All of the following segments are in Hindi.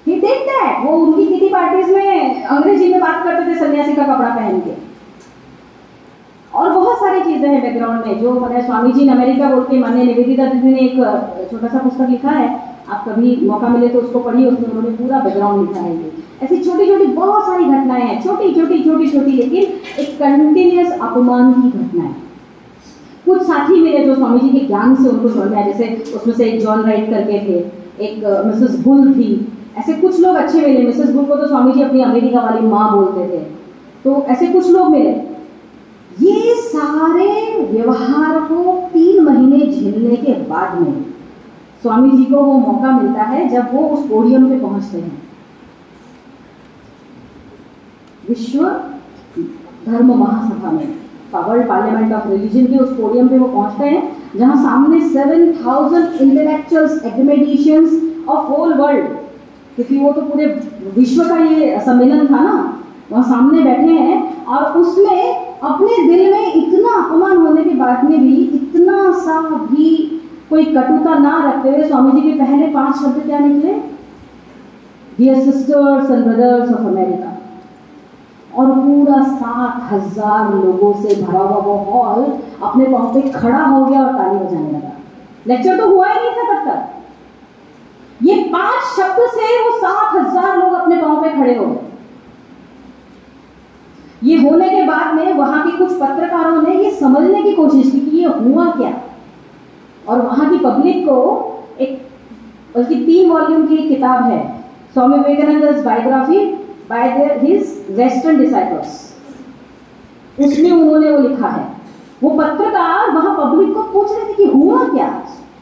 He did that. वो उनकी किटी पार्टीज में अंग्रेजी में बात करते थे सन्यासी का कपड़ा पहन के। और बहुत सारी चीजें हैं बैकग्राउंड में जो मैंने स्वामी जी ने अमेरिका बोल के माननीय निवेदिता दीदी ने एक छोटा सा पुस्तक लिखा है, आप कभी मौका मिले तो उसको पढ़िए, उसमें उन्होंने पूरा बैकग्राउंड लिखा है। ऐसी छोटी छोटी बहुत सारी घटनाएं हैं, छोटी छोटी लेकिन एक कंटिन्यूअस अपमान की घटनाएं। कुछ साथी मेरे जो स्वामी जी के ज्ञान से उनको समझ में आया, जैसे उसमें से एक जॉन राइट करके थे, एक मिसेस बुल थी, ऐसे कुछ लोग अच्छे मिले। मिसेस बुल को तो स्वामी जी अपनी अमेरिका वाली माँ बोलते थे, तो ऐसे कुछ लोग मिले। ये सारे व्यवहार को 3 महीने झेलने के बाद में स्वामी जी को वो मौका मिलता है जब वो उस पोडियम पे पहुंचते हैं, विश्व धर्म महासभा में, वर्ल्ड पार्लियामेंट ऑफ रिलीजन के उस पोडियम पे वो पहुंचते हैं, जहां सामने 7000 इंटेलेक्चुअल्स, एकेडमेटिशियंस ऑफ होल वर्ल्ड, क्योंकि वो तो पूरे विश्व का ये सम्मेलन था ना, वहाँ सामने बैठे हैं। और उसमें अपने दिल में इतना अपमान होने के बाद में भी इतना सा भी कोई कटुता ना रखते हुए स्वामी जी के पहले 5 शब्द क्या निकले? Dear sisters and brothers of America. और पूरा 7000 लोगों से भरा हुआ वो हॉल अपने पांव पे खड़ा हो गया और ताली बजाने लगा। लेक्चर तो हुआ ही नहीं था तब तक। ये 5 शब्द से वो 7000 लोग अपने पांव पे खड़े हो गए। ये होने के बाद में वहां के कुछ पत्रकारों ने ये समझने की कोशिश की कि ये हुआ क्या, और वहां की पब्लिक को एक, बल्कि 3 वॉल्यूम की किताब है, Swami Vivekananda biography by his western disciples, उसमें उन्होंने वो लिखा है। वो पत्रकार वहां पब्लिक को पूछ रहे थे कि हुआ क्या।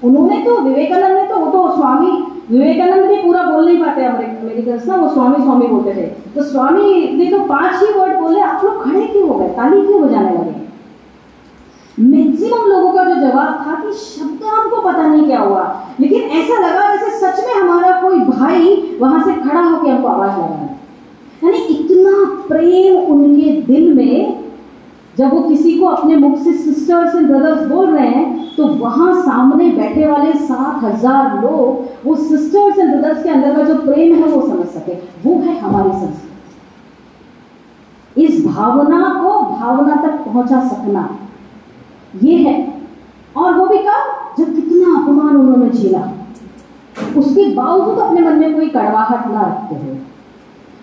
उन्होंने तो विवेकानंद ने तो, वो तो स्वामी विवेकानंद भी पूरा बोल नहीं पाते अमेरिकन्स ना, वो स्वामी स्वामी बोलते थे, तो स्वामी ने तो 5 ही वर्ड बोले, आप लोग खड़े क्यों हो गए, ताली क्यों बजाने लगे? मैक्सिमम लोगों का जो जवाब था कि शब्द हमको पता नहीं क्या हुआ, लेकिन ऐसा लगा जैसे सच में हमारा कोई भाई वहां से खड़ा होकर हमको आवाज लगा है। यानी इतना प्रेम उनके दिल में, जब वो किसी को अपने मुख से सिस्टर्स एंड ब्रदर्स बोल रहे हैं, तो वहां सामने बैठे वाले 7000 लोग वो सिस्टर्स एंड ब्रदर्स के अंदर का जो प्रेम है वो समझ सके। वो है हमारी संस्कृति। इस भावना को भावना तक पहुंचा सकना ये है। और वो भी कब? जब कितना अपमान उन्होंने झेला, उसके बावजूद अपने मन में कोई कड़वाहट ना रखते हुए।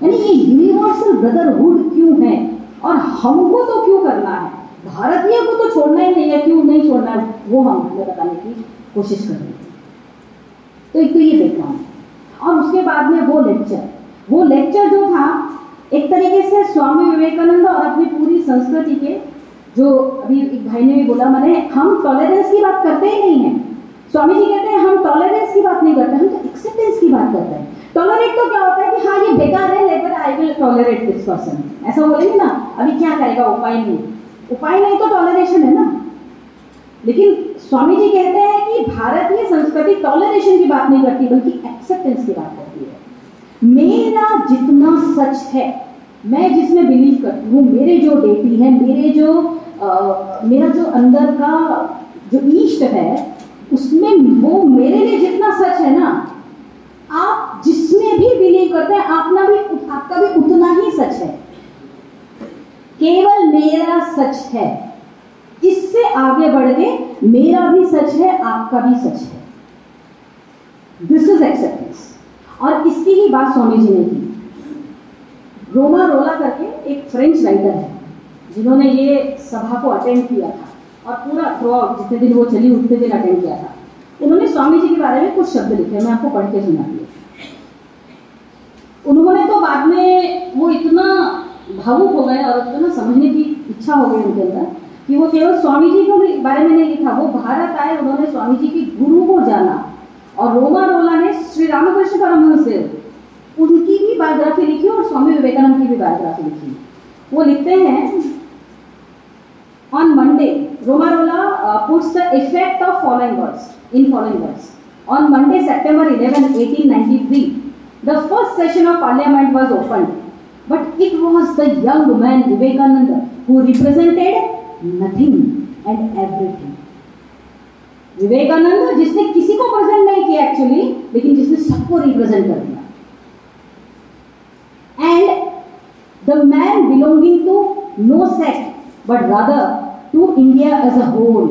यानी ये यूनिवर्सल ब्रदरहुड क्यों है और हमको तो क्यों करना है, भारतीय को तो छोड़ना ही नहीं है, क्यों नहीं छोड़ना है, वो हम बताने की कोशिश कर रहे हैं। तो एक तो ये बैकग्राउंड, और उसके बाद में वो लेक्चर जो था एक तरीके से स्वामी विवेकानंद और अपनी पूरी संस्कृति के, जो अभी एक भाई ने भी बोला, मैंने, हम टॉलरेंस की बात करते ही नहीं है। स्वामी जी कहते हैं हम टॉलरेंस की बात नहीं करते, हम तो एक्सेप्टेंस की बात करते हैं। टॉलरेट तो क्या होता है कि हाँ ये बेकार है, लेकिन I will tolerate this person, ऐसा बोलेंगे ना, अभी क्या करेगा, उपाय नहीं तो टॉलरेशन है ना। लेकिन स्वामी जी कहते हैं कि भारतीय संस्कृति टॉलरेशन की बात नहीं करती, बल्कि एक्सेप्टेंस की बात करती है। मेरा जितना सच है, मैं जिसमें बिलीव करती हूँ, मेरे जो डेटी है, मेरा जो अंदर का जो ईष्ट है, उसमें वो मेरे लिए जितना सच है ना, आप जिसमें भी बिलीव करते हैं आपका भी उतना ही सच है। केवल मेरा सच है, इससे आगे बढ़ के मेरा भी सच है, आपका भी सच है। This is acceptance. और इसकी ही बात स्वामी जी ने की। रोमा रोला करके एक फ्रेंच राइटर है, जिन्होंने ये सभा को अटेंड किया था और पूरा थ्रू आउट जितने दिन वो चली उतने दिन अटेंड किया था। उन्होंने स्वामी जी के बारे में कुछ शब्द लिखे, मैं आपको पढ़ के सुनाती हूँ। उन्होंने तो बाद में वो इतना भावुक हो गए और इतना समझने की इच्छा हो गई उनके अंदर कि वो केवल स्वामी जी के बारे में नहीं लिखा, वो भारत आए, उन्होंने स्वामी जी के गुरु को जाना। और रोमा रोला ने श्री रामकृष्ण परमहंस देव, उनकी भी बायोग्राफी लिखी और स्वामी विवेकानंद की भी बायोग्राफी लिखी। वो लिखते हैं, ऑन मंडे रोमा रोला puts the effect of following words. On Monday, September 11, 1893, the first session of Parliament was opened, but it was the young man Vivekananda who represented nothing and everything. Vivekananda जिसने किसी को प्रेजेंट नहीं किया एक्चुअली, लेकिन जिसने सबको रिप्रेजेंट कर दिया। The man belonging to no sect but rather to India as a whole,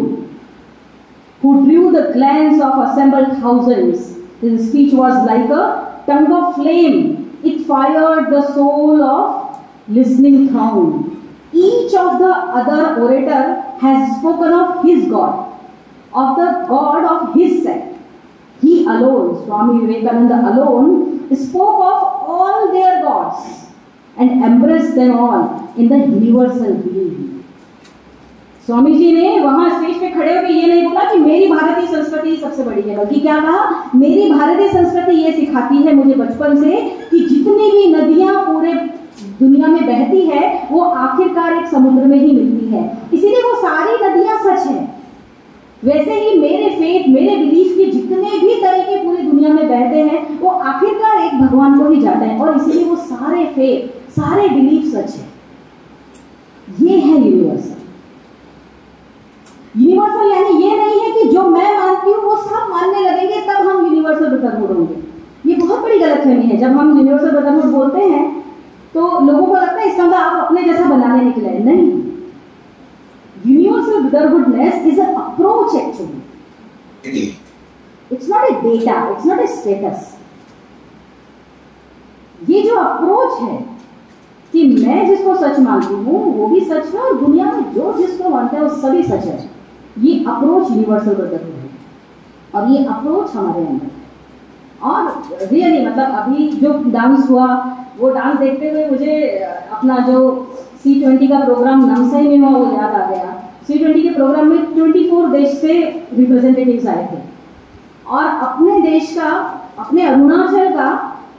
who drew the clans of assembled thousands. His speech was like a tongue of flame. It fired the soul of listening throng. Each of the other orator has spoken of his God, of the God of his sect. He alone, Swami Vivekananda alone, spoke of all their gods and embraced them all in the universal being. Swami ji ने वहां स्टेज पे खड़े होकर ये नहीं बोला कि मेरी भारतीय संस्कृति सबसे बड़ी है, बल्कि क्या कहा, मेरी भारतीय संस्कृति ये सिखाती है मुझे बचपन से कि जितनी भी नदियां पूरे दुनिया में बहती है वो आखिरकार एक समुद्र में ही मिलती है, इसीलिए वो सारी नदियां सच है। वैसे ही मेरे फेथ, मेरे बिलीफ के जितने भी तरीके पूरी दुनिया में बहते हैं वो आखिरकार एक भगवान को ही जाते हैं, और इसीलिए वो सारे फेथ, सारे बिलीफ सच है। ये है यूनिवर्सल। यूनिवर्सल यानी ये नहीं है कि जो मैं मानती हूँ वो सब मानने लगेंगे तब हम यूनिवर्सल ब्रदरहुड होंगे। ये बहुत बड़ी गलतफहमी है। जब हम यूनिवर्सल ब्रदरहुड बोलते हैं तो लोगों को लगता है इसका मतलब आप अपने जैसा बनाने निकले हैं। नहीं, universal brotherhoodness is an approach actually. It's not a data, it's not a status. ये जो अप्रोच है कि मैं जिसको सच मानती हूँ वो भी सच है और दुनिया में जो जिसको मानता है वो सभी सच है, ये अप्रोच यूनिवर्सल ब्रदरहुड है और ये अप्रोच हमारे अंदर है। और रियली मतलब अभी जो डांस हुआ वो डांस देखते हुए मुझे अपना जो C20 का प्रोग्राम नमसाई में हुआ वो याद आ गया। C20 के प्रोग्राम में 24 देश से रिप्रेजेंटेटिव्स आए थे और अपने देश का, अपने अरुणाचल का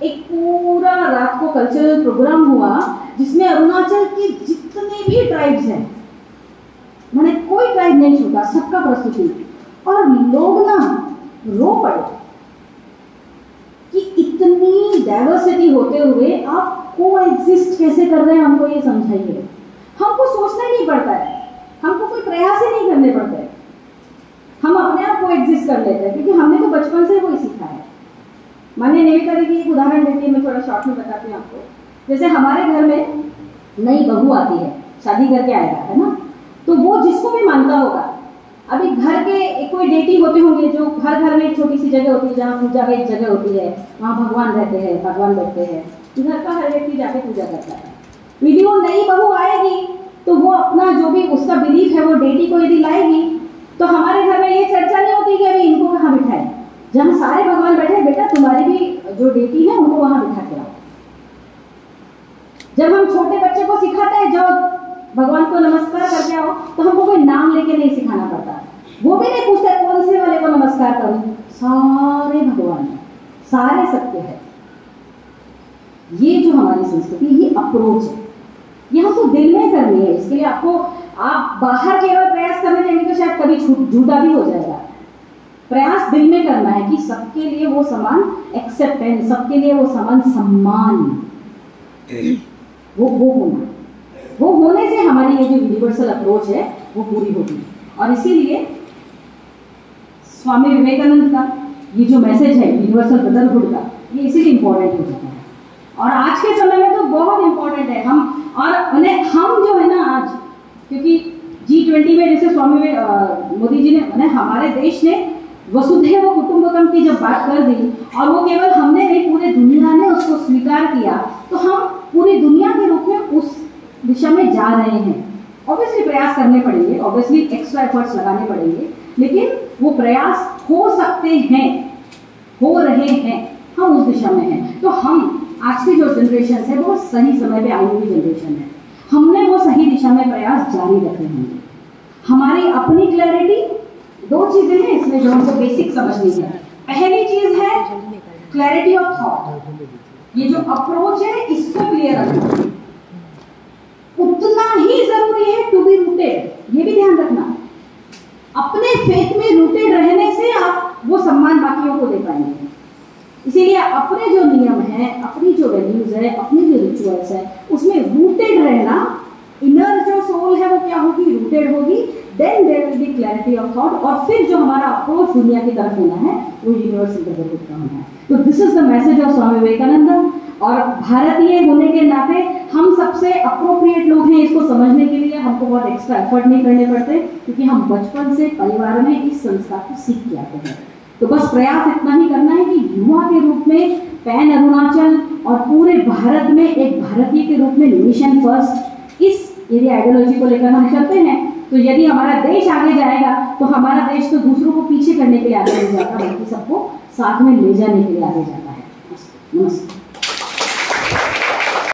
एक पूरा रात को कल्चरल प्रोग्राम हुआ जिसमें अरुणाचल के जितने भी ट्राइब्स हैं, मैंने कोई ट्राइब नहीं छूटा, सबका प्रस्तुति। और लोग ना रो पड़े कि इतनी डाइवर्सिटी होते हुए आप को एग्जिस्ट कैसे कर रहे हैं, हमको ये समझाइए। हमको सोचना ही नहीं पड़ता है, हमको कोई प्रयास ही नहीं करने पड़ते, हम अपने आप को एग्जिस्ट कर लेते हैं क्योंकि हमने तो बचपन से वही सीखा है। मानिए नेविका की एक उदाहरण देती है, मैं थोड़ा शॉर्ट में बताती हूँ आपको। जैसे हमारे घर में नई बहू आती है, शादी करके आएगा, है ना, तो वो जिसको भी मानता होगा, अभी घर के कोई डेटी होते होंगे जो हर घर में एक छोटी सी जगह होती है जहाँ पूजा की एक जगह होती है, वहाँ भगवान रहते हैं, भगवान बैठते हैं, घर का हर व्यक्ति जाके पूजा करता है। यदि वो नई बहू आएगी तो वो अपना जो भी उसका बिलीफ है वो डेटी को यदि लाएगी तो हमारे घर में ये चर्चा नहीं होती कि अभी इनको कहाँ बिठाए, जहाँ सारे भगवान बैठे, बेटा तुम्हारी भी जो डेटी है उनको वहां बिठा के आओ। जब हम छोटे बच्चे को सिखाते हैं जो भगवान को नमस्कार करके आओ तो हमको कोई नाम लेके नहीं सिखाना पड़ता, वो भी नहीं पूछता कौन से वाले को नमस्कार करूं, सारे भगवान है, सारे सत्य है। ये जो हमारी संस्कृति, ये अप्रोच है, ये हमको दिल में करनी है। इसके लिए आपको, आप बाहर केवल प्रयास करने जाएंगे तो शायद कभी झूठा भी हो जाएगा। प्रयास दिल में करना है कि सबके लिए वो समान एक्सेप्टेंस, सबके लिए वो समान सम्मान, वो होना, वो होने से हमारी ये जो यूनिवर्सल अप्रोच है वो पूरी होगी। और इसीलिए स्वामी विवेकानंद का ये जो मैसेज है यूनिवर्सल ब्रदरहुड का, ये इसीलिए इंपॉर्टेंट हो जाता है और आज के समय में तो बहुत इंपॉर्टेंट है। हम जो है ना आज, क्योंकि G20 में जैसे स्वामी मोदी जी ने, हमारे देश ने वसुधैव कुटुंबकम की जब बात कर दी और वो केवल हमने नहीं पूरे दुनिया ने उसको स्वीकार किया, तो हम पूरी दुनिया के रूप में उस दिशा में जा रहे हैं। ऑब्वियसली प्रयास करने पड़ेंगे, ऑब्वियसली एक्स्ट्रा एफर्ट्स लगाने पड़ेंगे, लेकिन वो प्रयास हो सकते हैं, हो रहे हैं, हम उस दिशा में हैं। तो हम आज की जो जनरेशन है वो सही समय पे आई हुई जनरेशन है, हमने वो सही दिशा में प्रयास जारी रखे हैं। हमारी अपनी क्लैरिटी, दो चीजें हैं इसमें जो हमको बेसिक समझनी है। पहली चीज है क्लैरिटी ऑफ थॉट, ये जो अप्रोच है इसको क्लियर रखना, उतना ही जरूरी है टू बी रूटेड, ये भी ध्यान रखना। अपने फेथ में रूटेड रहने से आप वो सम्मान बाकियों को दे पाएंगे। इसीलिए अपने जो नियम है, अपनी जो वैल्यूज है, अपनी जो रिचुअल्स है, उसमें रूटेड रहना, इनर जो सोल है वो क्या होगी, रूटेड होगी, then there will be clarity of thought. और फिर जो हमारा अप्रोच दुनिया की तरफ होना है वो यूनिवर्सल ब्रदरहुड का होना है। तो this is the message of Swami Vivekananda. और भारतीय होने के नाते हम सबसे अप्रोप्रिएट लोग हैं इसको समझने के लिए। हमको बहुत एक्स्ट्रा एफर्ट नहीं करने पड़ते क्योंकि हम बचपन से परिवार में इस संस्कार को सीख के आते हैं। तो बस प्रयास इतना ही करना है कि युवा के रूप में पैन अरुणाचल और पूरे भारत में एक भारतीय के रूप में नेशन फर्स्ट इस एरिया आइडियोलॉजी को लेकर हम चलते हैं। तो यदि हमारा देश आगे जाएगा तो हमारा देश तो दूसरों को पीछे करने के लिए आगे नहीं जाता, बल्कि सबको साथ में ले जाने के लिए आगे जाता है। नमस्ते।